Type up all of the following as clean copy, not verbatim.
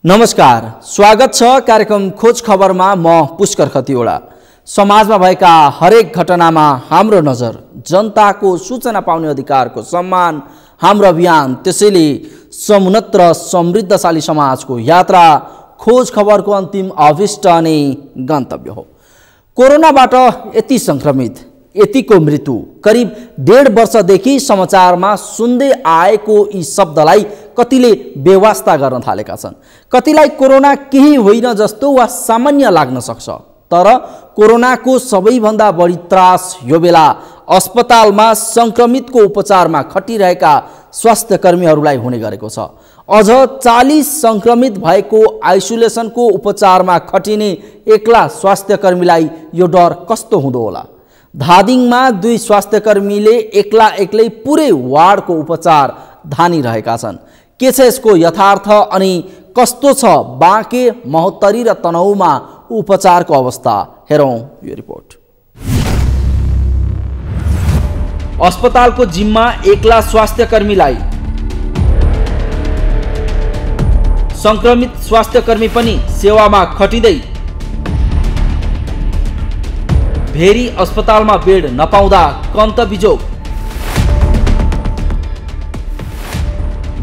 नमस्कार, स्वागत छ कार्यक्रम खोज खबरमा। म पुष्कर खतिवडा। समाजमा भएका हरेक घटनामा हाम्रो नजर, जनताको सूचना पाउने अधिकारको सम्मान हाम्रो अभियान। त्यसैले समुन्नत र समृद्धशाली समाजको यात्रा खोज खबरको अन्तिम अभिष्ट अनि गन्तव्य हो। कोरोनाबाट यति संक्रमित, यतिको मृत्यु, करिब 1.5 वर्षदेखि समाचारमा सुन्दै आएको यी शब्दलाई कतिले बेवास्ता गर्न थालेका छन्। कतिलाई कोरोना केही होइन जस्तो वा सामान्य लाग्न सक्छ। तर कोरोनाको सबैभन्दा बढी त्रास यो बेला अस्पतालमा संक्रमितको उपचारमा खटिरहेका स्वास्थ्य कर्मीहरूलाई हुने गरेको छ। अझ 40 संक्रमित भएको आइसोलेसनको उपचारमा खटिने एक्ला स्वास्थ्य कर्मीलाई यो डर कस्तो हुँदो होला। धादिङमा 2 स्वास्थ्य कर्मीले एक्लै पुरै वार्डको उपचार धानिरहेका छन्। के छ यसको यथार्थ अनि कस्तो छ बाँके, महोत्तरी र तनहुमा उपचारको अवस्था, हेरौँ यो रिपोर्ट। अस्पतालको जिम्मा एक्ला स्वास्थ्य कर्मीलाई। संक्रमित स्वास्थ्य कर्मी पनि सेवामा खटिँदै। भेरी अस्पतालमा बेड नपाउँदा कन्त बिजोग।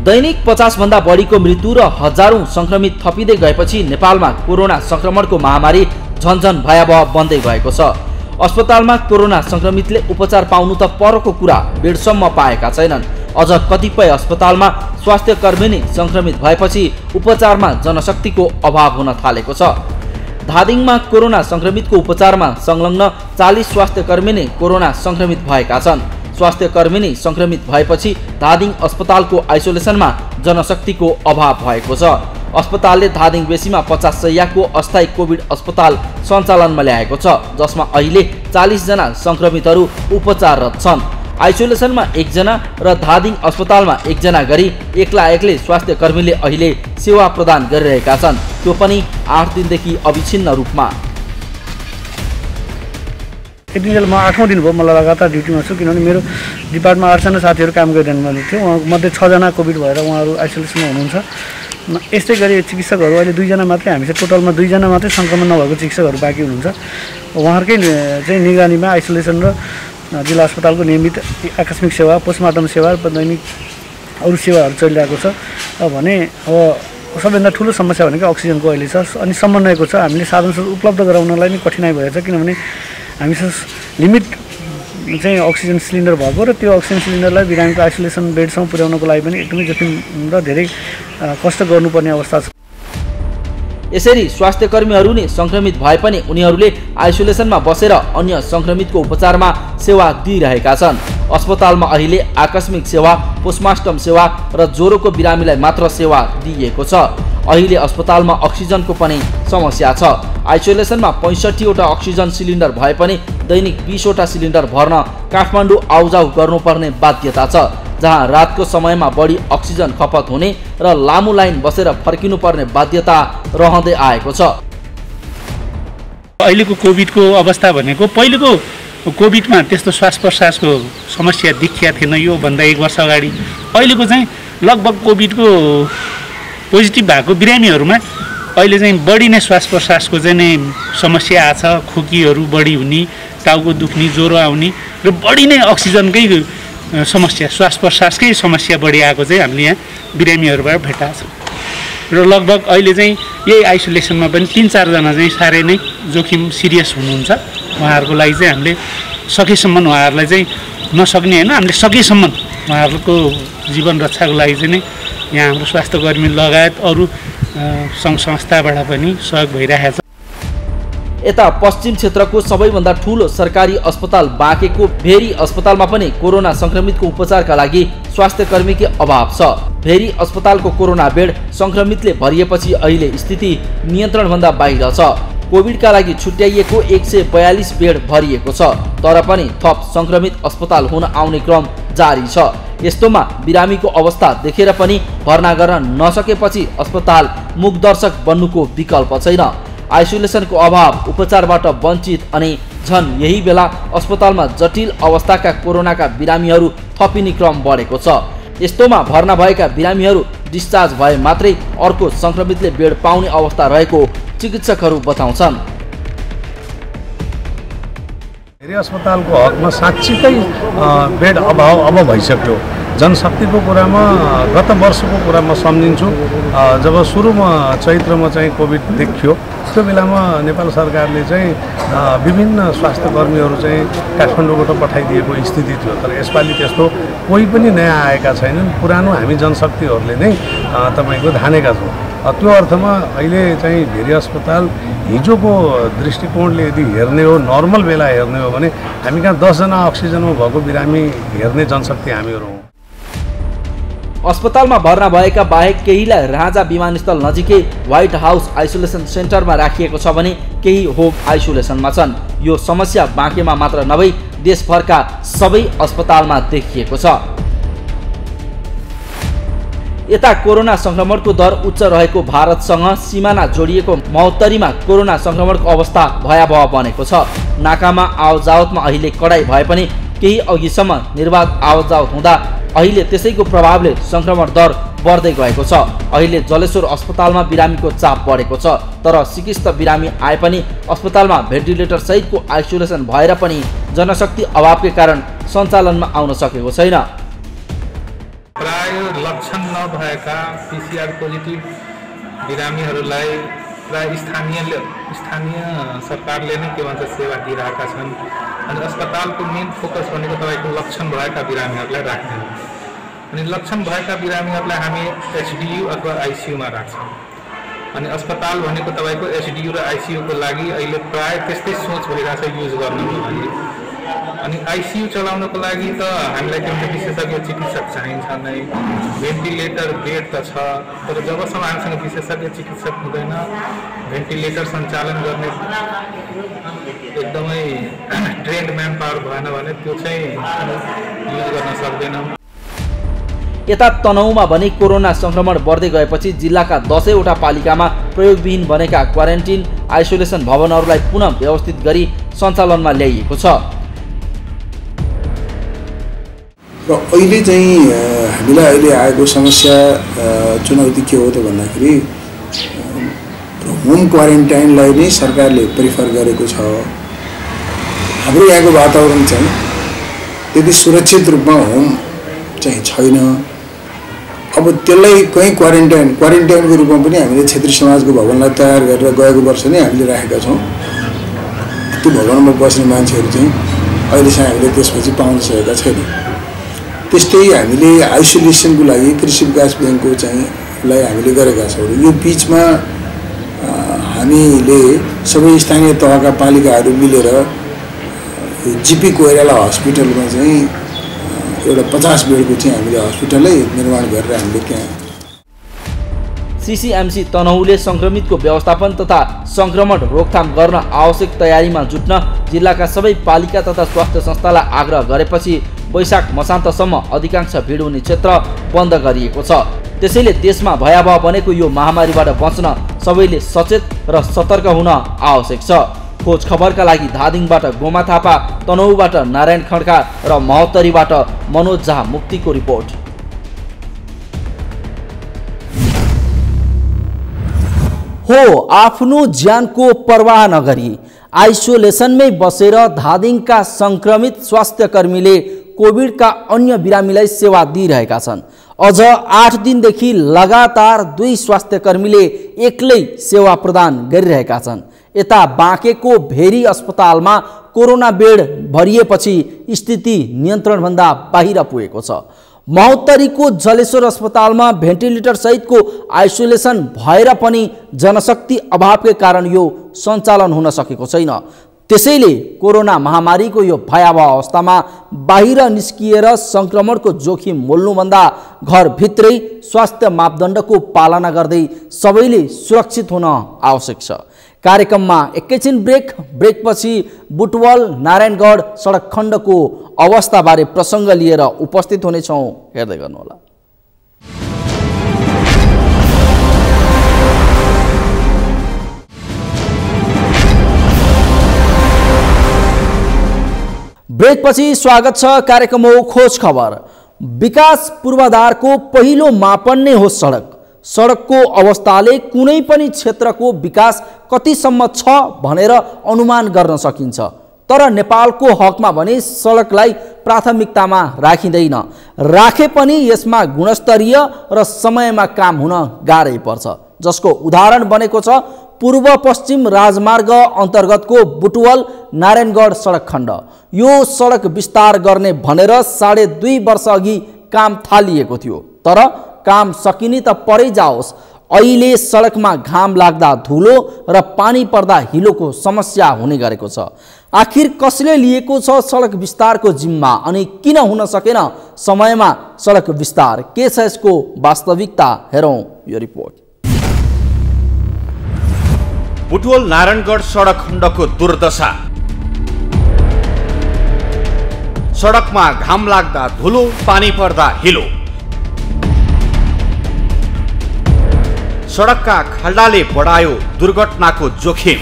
दैनिक 50 भन्दा बढीको मृत्यु र हजारौं संक्रमित थपिँदै गएपछि नेपालमा कोरोना संक्रमणको महामारी झन्झन भयावह बन्दै गएको छ। अस्पतालमा कोरोना संक्रमितले उपचार पाउनु त परको कुरा, बेडसम्म पाएका छैनन्। अझ कतिपय अस्पतालमा स्वास्थ्य कर्मी नै संक्रमित भएपछि उपचारमा जनशक्तिको अभाव हुन थालेको छ। धादिङमा कोरोना संक्रमितको उपचारमा संलग्न 40 स्वास्थ्य कर्मी नै कोरोना संक्रमित भएका छन्। स्वास्थ्य कर्मी नै संक्रमित भएपछि धादिङ अस्पतालको आइसोलेसनमा जनशक्तिको अभाव भएको छ। अस्पतालले धादिङ बेसीमा 50 शय्याको अस्थायी कोभिड अस्पताल सञ्चालनमा ल्याएको छ, जसमा अहिले 40 जना संक्रमितहरू उपचाररत छन्। आइसोलेसनमा 1 जना र धादिङ अस्पतालमा 1 जना गरी एक्लै स्वास्थ्य कर्मीले अहिले सेवा प्रदान गरिरहेका छन्, त्यो पनि 8 दिनदेखि अविच्छिन्न रूपमा। म 8औं दिन भयो मलाई लगातार ड्युटीमा छु, किनभने मेरो डिपार्टमेन्टमा 8 जना साथीहरू काम गरिरहनु थियो। उहाँमध्ये 6 जना कोभिड भएर उहाँहरू आइसोलेसनमा हुनुहुन्छ। यस्तै गरी चिकित्सकहरू अहिले 2 जना मात्रै, हामीसँग टोटलमा 2 जना मात्रै सङ्क्रमण नभएको चिकित्सकहरू बाँकी हुनुहुन्छ। उहाँहरूकै चाहिँ निगरानीमा आइसोलेसन र जिल्ला अस्पतालको नियमित आकस्मिक सेवा, पोस्टमार्टम सेवा र दैनिक अरू सेवाहरू चलिरहेको छ। भने अब सबैभन्दा ठुलो समस्या भनेको अक्सिजनको अहिले छ अनि समन्वयको छ। हामीले साधन उपलब्ध गराउनलाई नै कठिनाइ भएछ, किनभने हामीसँग लिमिट चाहिँ अक्सिजन सिलिन्डर भएको र त्यो अक्सिजन सिलिन्डरलाई बिरामीको आइसोलेसन बेडसम्म पुर्याउनको लागि पनि एकदमै जटिल र धेरै कष्ट गर्नुपर्ने अवस्था छ। यसरी स्वास्थ्य कर्मीहरू नै संक्रमित भए पनि उनीहरूले आइसोलेसनमा बसेर अन्य संक्रमितको उपचारमा सेवा दिइरहेका छन्। अस्पतालमा अहिले आकस्मिक सेवा, पोस्टमार्टम सेवा र ज्वरोको बिरामीलाई मात्र सेवा दिइएको छ। अहिले अस्पतालमा अक्सिजनको पनि समस्या छ। आइसोलेसनमा 65 वटा अक्सिजन सिलिन्डर भए पनि दैनिक 20 वटा सिलिन्डर भर्न काठमाडौँ आउजाउ गर्नुपर्ने बाध्यता छ, जहाँ रातको समयमा बढी अक्सिजन खपत हुने र लामो लाइन बसेर फर्किनुपर्ने बाध्यता रहँदै आएको छ। अहिलेको कोभिडको अवस्था भनेको पहिलेको कोभिडमा त्यस्तो श्वास प्रश्वासको समस्या देखिया थिएन यो भन्दा 1 वर्ष अगाडि। अहिलेको चाहिँ लगभग कोभिडको पोजिटिभ भएको बिरामीहरूमा अहिले चाहिँ बढी नै श्वास प्रश्वासको चाहिँ नै समस्या आछ। खोकीहरू बढी हुने, टाउको दुख्ने, ज्वरो आउने र बढी नै अक्सिजनकै समस्या, श्वास प्रश्वासकै समस्या बढी आएको चाहिँ हामीले यहाँ बिरामीहरूबाट भेटाएको छ। र लगभग अहिले चाहिँ यही आइसोलेसनमा पनि 3-4 जना चाहिँ साह्रै नै जोखिम सिरियस हुनुहुन्छ। उहाँहरूको लागि चाहिँ हामीले सकेसम्म उहाँहरूलाई चाहिँ नसक्ने होइन, हामीले सकेसम्म उहाँहरूको जीवन रक्षाको लागि चाहिँ नै यहाँ हाम्रो स्वास्थ्य कर्मी लगायत अरू सङ्घ संस्थाबाट पनि सहयोग भइरहेको छ। यता पश्चिम क्षेत्रको सबैभन्दा ठूलो सरकारी अस्पताल बाँकेको भेरी अस्पतालमा पनि कोरोना संक्रमितको उपचारका लागि स्वास्थ्य कर्मीकै अभाव छ। भेरी अस्पतालको कोरोना बेड संक्रमितले भरिएपछि अहिले स्थिति नियन्त्रणभन्दा बाहिर छ। कोभिडका लागि छुट्याइएको 142 बेड भरिएको छ, तर पनि थप संक्रमित अस्पताल हुन आउने क्रम जारी छ। यस्तोमा बिरामीको अवस्था देखेर पनि भर्ना गर्न नसकेपछि अस्पताल मूकदर्शक बन्नुको विकल्प छैन। आइसोलेसनको अभाव, उपचारबाट वञ्चित अनि झन् यही बेला अस्पतालमा जटिल अवस्थाका कोरोनाका बिरामीहरू थपिने क्रम बढेको छ। यस्तोमा भर्ना भएका बिरामीहरू डिस्चार्ज भए मात्रै अर्को संक्रमितले बेड पाउने अवस्था रहेको चिकित्सकहरू बताउँछन्। धेरै अस्पतालको हकमा साँच्चीकै बेड अभाव अब भइसक्यो। जनशक्तिको कुरामा गत वर्षको कुरामा सम्झिन्छु, जब सुरुमा चैत्रमा चाहिँ कोभिड देखियो त्यो बेलामा नेपाल सरकारले चाहिँ विभिन्न स्वास्थ्य कर्मीहरू चाहिँ काठमाडौँबाट पठाइदिएको स्थिति थियो। तर यसपालि त्यस्तो कोही पनि नयाँ आएका छैनन्, पुरानो हामी जनशक्तिहरूले नै तपाईँको धानेका छौँ। त्यो अर्थमा अहिले चाहिँ भेरी अस्पताल हिजोको दृष्टिकोणले यदि हेर्ने हो, नर्मल बेला हेर्ने हो भने हामी कहाँ 10 जना अक्सिजनमा भएको बिरामी हेर्ने जनशक्ति हामीहरू हौँ। अस्पतालमा भर्ना भएका बाहेक केहीलाई राजा विमानस्थल नजिकै व्हाइट हाउस आइसोलेसन सेन्टरमा राखिएको छ भने केही होम आइसोलेसनमा छन्। यो समस्या बाँकेमा मात्र नभई देशभरका सबै अस्पतालमा देखिएको छ। यता कोरोना संक्रमणको दर उच्च रहेको भारतसँग सीमाना जोडिएको महोत्तरीमा कोरोना संक्रमणको अवस्था भयावह बनेको छ। नाकामा आवतजावतमा अहिले कडाई भए पनि केही अघिसम्म निर्बाध आवतजावत हुँदा अहिले त्यसैको प्रभावले संक्रमण दर बढ्दै गएको छ। अहिले जलेश्वर अस्पतालमा बिरामीको चाप बढेको छ, तर चिकित्सक बिरामी आए पनि अस्पतालमा भेन्टिलेटर सहितको आइसोलेसन भएर पनि जनशक्ति अभावकै कारण सञ्चालनमा आउन सकेको छैन। प्राय लक्षण नभएका पीसीआर पोजिटिभ बिरामीहरूलाई प्राय स्थानीय सरकारले नै के भन्छ सेवा दिइरहेका छन्। अनि अस्पतालको मेन फोकस भनेको तपाईँको लक्षण भएका बिरामीहरूलाई राख्ने हो। अनि लक्षण भएका बिरामीहरूलाई हामी एचडियू अथवा आइसियूमा राख्छौँ। अनि अस्पताल भनेको तपाईँको एचडियू र आइसियूको लागि अहिले प्राय त्यस्तै सोच भइरहेछ युज गर्नको लागि। अनि आइसियू चलाउनको लागि त हामीलाई के भन्छ विशेषज्ञ चिकित्सक चाहिन्छ नै, भेन्टिलेटर बेड त छ, तर जबसम्म हामीसँग विशेषज्ञ चिकित्सक हुँदैन, भेन्टिलेटर सञ्चालन गर्ने एकदमै ट्रेन्ड म्यान पावर भएन भने त्यो चाहिँ युज गर्न सक्दैनौँ। यता तनहुँमा भने कोरोना संक्रमण बढ्दै गएपछि जिल्लाका 10वटा पालिकामा प्रयोगविहीन बनेका क्वारेन्टिन आइसोलेसन भवनहरूलाई पुनः व्यवस्थित गरी सञ्चालनमा ल्याइएको छ। र अहिले चाहिँ हामीलाई अहिले आएको समस्या चुनौती के हो त भन्दाखेरि होम क्वारेन्टाइनलाई नै सरकारले प्रिफर गरेको छ। हाम्रो यहाँको वातावरण चाहिँ त्यति सुरक्षित रूपमा होम चाहिँ छैन। अब त्यसलाई कहीँ क्वारेन्टाइनको रूपमा पनि हामीले क्षेत्रीय समाजको भवनलाई तयार गरेर गएको वर्ष नै हामीले राखेका छौँ। त्यो भवनमा बस्ने मान्छेहरू चाहिँ अहिलेसम्म हामीले त्यसपछि पाउन सकेका छैनौँ। त्यस्तै हामीले आइसोलेसनको लागि कृषि विकास ब्याङ्कको चाहिँ लाई हामीले गरेका छौँ। यो बिचमा हामीले सबै स्थानीय तहका पालिकाहरू मिलेर जिपी कोइराला हस्पिटलमा चाहिँ एउटा 50 बेडको चाहिँ हामीले हस्पिटलै निर्माण गरेर हामीले त्यहाँ सीसीएमसी तनहुँले संक्रमितको व्यवस्थापन तथा संक्रमण रोकथाम गर्न आवश्यक तयारीमा जुट्न जिल्लाका सबै पालिका तथा स्वास्थ्य संस्थालाई आग्रह गरेपछि वैशाख मसान्तसम्म अधिकांश भिड हुने क्षेत्र बन्द गरिएको छ। त्यसैले देशमा भयावह बनेको यो महामारीबाट बच्न सबैले सचेत र सतर्क हुन आवश्यक छ। खोज खबरका लागि धादिङबाट गोमा थापा, तनहुँबाट नारायण खड्का र महोत्तरीबाट मनोज झा मुक्तिको रिपोर्ट। हो आफ्नो ज्यानको परवाह नगरी आइसोलेसनमै बसेर धादिङका संक्रमित स्वास्थ्यकर्मीले कोभिडका अन्य बिरामीलाई सेवा दिइरहेका छन्। अझ 8 दिनदेखि लगातार 2 स्वास्थ्यकर्मीले एक्लै सेवा प्रदान गरिरहेका छन्। यता बाँकेको भेरी अस्पतालमा कोरोना बेड भरिएपछि स्थिति नियन्त्रणभन्दा बाहिर पुगेको छ। महोत्तरीको जलेश्वर अस्पतालमा भेन्टिलेटर सहितको आइसोलेसन भएर पनि जनशक्ति अभावकै कारण यो सञ्चालन हुन सकेको छैन। त्यसैले कोरोना महामारीको यो भयावह अवस्थामा बाहिर निस्किएर संक्रमणको जोखिम मोल्नुभन्दा घरभित्रै स्वास्थ्य मापदण्डको पालना गर्दै सबैले सुरक्षित हुन आवश्यक छ। कार्यक्रममा एकैछिन ब्रेकपछि बुटवल नारायणगढ सडक खण्डको अवस्थाबारे प्रसङ्ग लिएर उपस्थित हुनेछौँ। हेर्दै गर्नुहोला। ब्रेकपछि स्वागत छ। कार्यक्रम हो खोज खबर। विकास पूर्वाधारको पहिलो मापन नै हो सडक। सडकको अवस्थाले कुनै पनि क्षेत्रको विकास कतिसम्म छ भनेर अनुमान गर्न सकिन्छ। तर नेपालको हकमा भने सडकलाई प्राथमिकतामा राखिँदैन। राखे पनि यसमा गुणस्तरीय र समयमा काम हुन गाह्रै पर्छ, जसको उदाहरण बनेको छ पूर्व पश्चिम राजमार्ग अन्तर्गतको बुटवल नारायणगढ सडक खण्ड। यो सडक विस्तार गर्ने भनेर 2.5 वर्ष अघि काम थालिएको थियो, तर काम सकिने त परै जाओस्, अहिले सडकमा घाम लाग्दा धुलो र पानी पर्दा हिलोको समस्या हुने गरेको छ। आखिर कसले लिएको छ सडक विस्तारको जिम्मा अनि किन हुन सकेन समयमा सडक विस्तार? के छ यसको वास्तविकता? हेरौँ यो रिपोर्ट। बुटवल नारायणगढ सडक खण्डको दुर्दशा। सडकमा घाम लाग्दा धुलो, पानी पर्दा हिलो। सडकका खाल्डाले बढायो दुर्घटनाको जोखिम।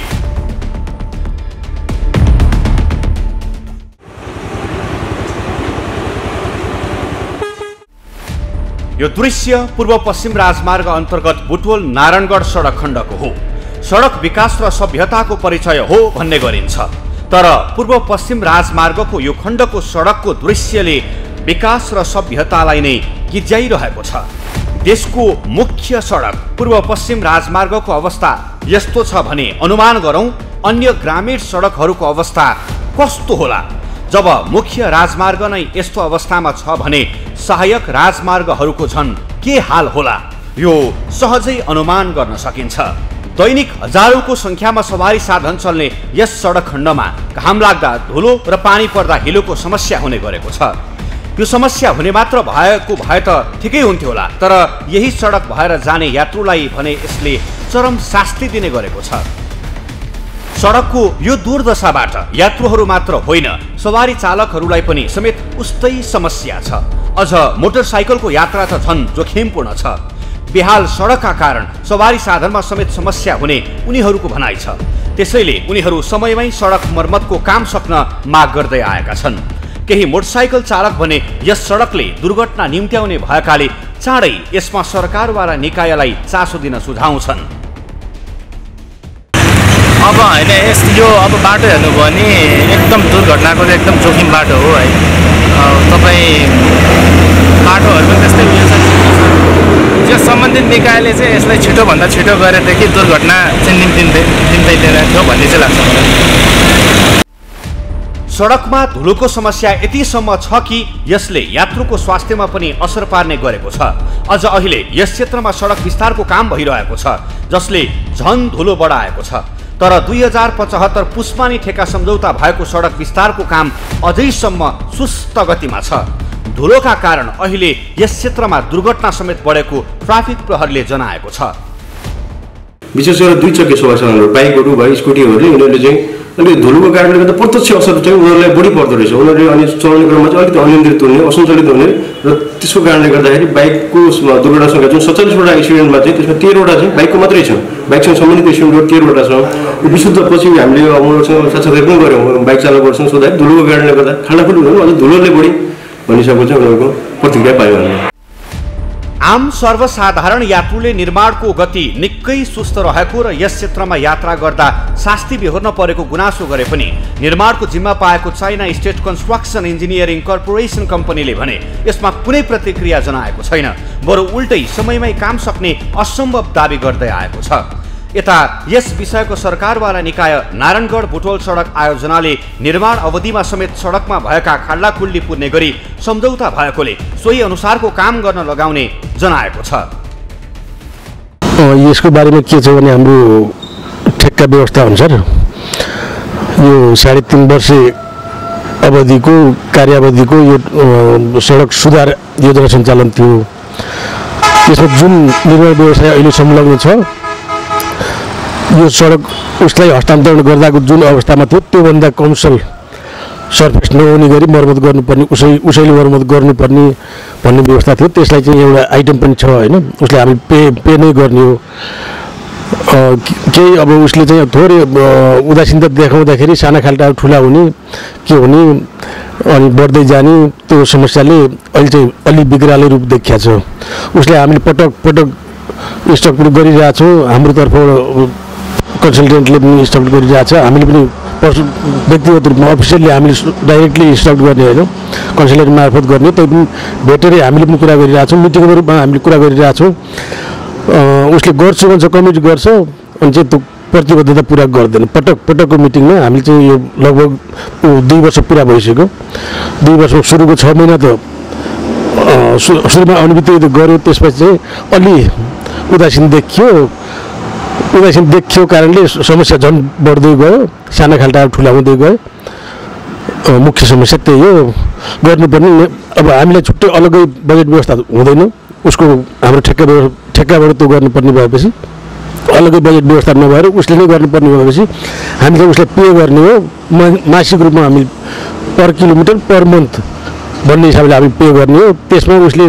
यो दृश्य पूर्व पश्चिम राजमार्ग अन्तर्गत बुटवल नारायणगढ सडक खण्डको हो। सडक विकास र सभ्यताको परिचय हो भन्ने गरिन्छ, तर पूर्व पश्चिम राजमार्गको यो खण्डको सडकको दृश्यले विकास र सभ्यतालाई नै गिज्याइरहेको छ। देशको मुख्य सडक पूर्व पश्चिम राजमार्गको अवस्था यस्तो छ भने अनुमान गरौँ अन्य ग्रामीण सडकहरूको अवस्था कस्तो होला? जब मुख्य राजमार्ग नै यस्तो अवस्थामा छ भने सहायक राजमार्गहरूको झन् के हाल होला? यो सहजै अनुमान गर्न सकिन्छ। दैनिक हजारौंको संख्यामा सवारी साधन चल्ने यस सडक खण्डमा घाम लाग्दा धुलो र पानी पर्दा हिलोको समस्या हुने गरेको छ। यो समस्या हुने मात्र भएको भए त ठिकै हुन्थ्यो होला, तर यही सडक भएर जाने यात्रुलाई भने यसले चरम शास्ति दिने गरेको छ। सडकको यो दुर्दशाबाट यात्रुहरू मात्र होइन, सवारी चालकहरूलाई पनि समेत उस्तै समस्या छ। अझ मोटरसाइकलको यात्रा त झन् जोखिमपूर्ण छ। बेहाल सडकका कारण सवारी साधनमा समेत समस्या हुने उनीहरूको भनाइ छ। त्यसैले उनीहरू समयमै सडक मर्मतको काम सक्न माग गर्दै आएका छन्। केही मोटरसाइकल चालक भने यस सडकले दुर्घटना निम्त्याउने भएकाले चाँडै यसमा सरकारवाला निकायलाई चासो दिन सुझाउँछन्। अब होइन यो अब बाटो हेर्नु भने एकदम दुर्घटनाको चाहिँ एकदम जोखिम बाटो हो है। तपाईँ बाटोहरू पनि त्यस्तै उयो छ। जो सम्बन्धित निकायले चाहिँ यसलाई छिटोभन्दा छिटो गरेदेखि दुर्घटना चाहिँ निम्त्याइँदैन थियो भन्ने चाहिँ लाग्छ मलाई। सडकमा धुलोको समस्या यतिसम्म छ कि यसले यात्रुको स्वास्थ्यमा पनि असर पार्ने गरेको छ। अझ अहिले यस क्षेत्रमा सडक विस्तारको काम भइरहेको छ, जसले झन धुलो बढाएको छ। तर 2075 पुष्पानी ठेका सम्झौता भएको सडक विस्तारको काम अझैसम्म सुस्त गतिमा छ। धुलोका कारण अहिले यस क्षेत्रमा दुर्घटना समेत बढेको ट्राफिक प्रहरीले जनाएको छ। विशेष गरेर दुई चक्के सवार साधनहरू बाइकहरू भयो स्कुटीहरूले उनीहरूले चाहिँ अलिकति धुलोको कारणले गर्दा प्रत्यक्ष असर चाहिँ उनीहरूलाई बढी पर्दो रहेछ। उनीहरूले अनि चलाउने क्रममा चाहिँ अलिकति अनियन्त्रित हुने, असञ्चालित हुने र त्यसको कारणले गर्दाखेरि बाइकको दुर्घटना सङ्ख्या जुन 47वटा एक्सिडेन्टमा चाहिँ त्यसमा 13वटा चाहिँ बाइकको मात्रै छ। बाइकसँग सम्बन्धित एक्सिडेन्टहरू 13वटा छ। यो विशुद्धपछि हामीले उनीहरूसँग साथसाथै पनि गऱ्यौँ, बाइक चालकहरूसँग सोद्धाखेरि धुलोको कारणले गर्दा खाल्डाखुल्डी हुनु अझ धुलोले बढी भनिसकेको चाहिँ उनीहरूको प्रतिक्रिया पायो भने। आम सर्वसाधारण यात्रुले निर्माणको गति निकै सुस्त रहेको र यस क्षेत्रमा यात्रा गर्दा शास्ति बेहोर्न परेको गुनासो गरे पनि निर्माणको जिम्मा पाएको China state construction engineering corporation कम्पनीले भने यसमा कुनै प्रतिक्रिया जनाएको छैन, बरु उल्टै समयमै काम सक्ने असम्भव दावी गर्दै आएको छ। यता यस विषयको सरकारवाला निकाय नारायणगढ बुटवल सडक आयोजनाले निर्माण अवधिमा समेत सडकमा भएका खाल्डाखुल्डी पुर्ने गरी सम्झौता भएकोले सोही अनुसारको काम गर्न लगाउने जनाएको छ। यसको बारेमा के छ भने हाम्रो ठेक्का व्यवस्था अनुसार यो 3.5 वर्ष अवधिको कार्यावधिको यो सडक सुधार योजना सञ्चालन थियो। त्यसमा जुन निर्माण व्यवसाय अहिले संलग्न छ यो सडक उसलाई हस्तान्तरण गर्दाको जुन अवस्थामा थियो त्योभन्दा कमसल सर्फेस नहुने गरी मर्मत गर्नुपर्ने, उसैले मर्मत गर्नुपर्ने भन्ने व्यवस्था थियो। त्यसलाई चाहिँ एउटा आइटम पनि छ होइन, उसले हामी पे नै गर्ने हो। केही अब उसले चाहिँ थोरै उदासीनता देखाउँदाखेरि साना खाल्टा ठुला हुने के हुने अनि बढ्दै जाने त्यो समस्याले अहिले चाहिँ अलि बिग्राले रूप देखिया छ। उसले हामीले पटक पटक स्टक गरिरहेछौँ, हाम्रो तर्फबाट कन्सल्टेन्टले पनि स्टक गरिरहेछ, हामीले पनि व्यक्तिगत रूपमा अफिसियली हामीले डाइरेक्टली स्टक गर्ने होइन, कन्सल्टेन्ट मार्फत गर्ने, त्यही पनि भेटेरै हामीले पनि कुरा गरिरहेछौँ, मिटिङको रूपमा हामीले कुरा गरिरहेछौँ। उसले गर्छु भन्छ, कमिट गर्छ, अनि चाहिँ त्यो प्रतिबद्धता पुरा गर्दैन। पटक पटकको मिटिङमा हामीले चाहिँ यो लगभग 2 वर्ष पुरा भइसक्यो। 2 वर्षमा सुरुको 6 महिना त सुरुमा आउने बित्तिकै गऱ्यो, त्यसपछि चाहिँ अलि उदासीन देखियो कारणले समस्या झन् बढ्दै गयो, साना खाल्टा ठुला हुँदै गयो। मुख्य समस्या त्यही हो, गर्नुपर्ने। अब हामीलाई छुट्टै अलग्गै बजेट व्यवस्था हुँदैन, उसको हाम्रो ठेक्काबाट त्यो गर्नुपर्ने भएपछि अलग्गै बजेट व्यवस्था नभएर उसले नै गर्नुपर्ने भएपछि हामी चाहिँ उसलाई पे गर्ने हो। मासिक रूपमा हामी पर किलोमिटर पर मन्थ भन्ने हिसाबले हामी पे गर्ने हो। त्यसमा उसले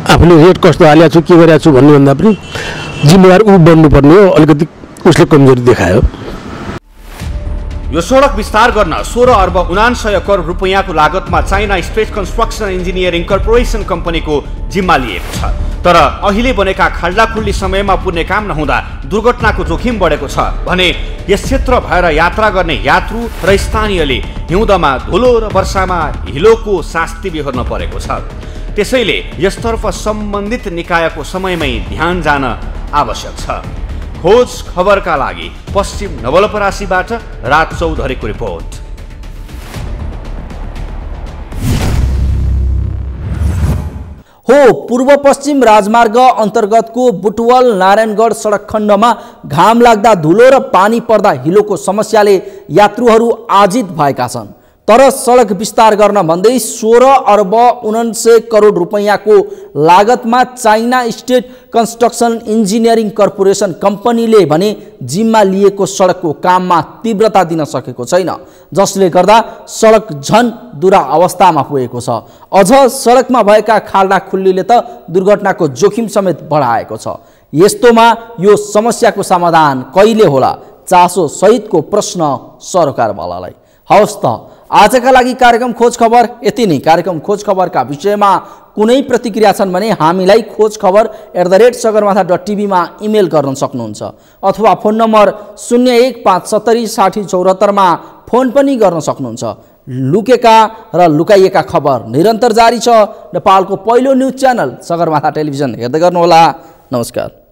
आफूले रेट कस्तो हालेको छु, के गरेको छु भन्नुभन्दा पनि जिम्मेवार ऊ बन्नुपर्ने हो। अलिकति उसले कमजोरी देखायो। यो सडक विस्तार गर्न 16 अर्ब 69 करोड रुपैयाँको लागतमा China state construction engineering corporation कम्पनीको जिम्मा लिएको छ। तर अहिले बनेका खाल्डाखुल्डी समयमा पुर्ने काम नहुँदा दुर्घटनाको जोखिम बढेको छ भने यस क्षेत्र भएर यात्रा गर्ने यात्रु र स्थानीयले हिउँदमा धुलो र वर्षामा हिलोको शास्ति बिहोर्न परेको छ। त्यसैले यसतर्फ सम्बन्धित निकायको समयमै ध्यान जान आवश्यक छ। खोज खबरका लागि पश्चिम नवलपरासीबाट राज चौधरीको रिपोर्ट। हो, पूर्व पश्चिम राजमार्ग अन्तर्गतको बुटवल नारायणगढ सडक खण्डमा घाम लाग्दा धुलो र पानी पर्दा हिलोको समस्याले यात्रुहरू आजित भएका छन्। तर सडक विस्तार गर्न भन्दै 16 अर्ब 69 करोड रुपैयाँको लागतमा China state construction engineering corporation कम्पनीले भने जिम्मा लिएको सडकको काममा तीव्रता दिन सकेको छैन, जसले गर्दा सडक झन दुरा अवस्थामा पुगेको छ। अझ सडकमा भएका खाल्डाखुल्लीले त दुर्घटनाको जोखिम समेत बढाएको छ। यस्तोमा यो समस्याको समाधान कहिले होला, चासो सहितको प्रश्न सरकारवालालाई। हवस् त, आजका लागि कार्यक्रम खोज खबर यति नै। कार्यक्रम खोज खबरका विषयमा कुनै प्रतिक्रिया छन् भने हामीलाई khojkhabar@sagarmatha.tv मा इमेल गर्न सक्नुहुन्छ अथवा फोन नम्बर 01570604 मा फोन पनि गर्न सक्नुहुन्छ। लुकेका र लुकाइएका खबर निरन्तर जारी छ। नेपालको पहिलो न्युज च्यानल सगरमाथा टेलिभिजन हेर्दै गर्नुहोला। नमस्कार।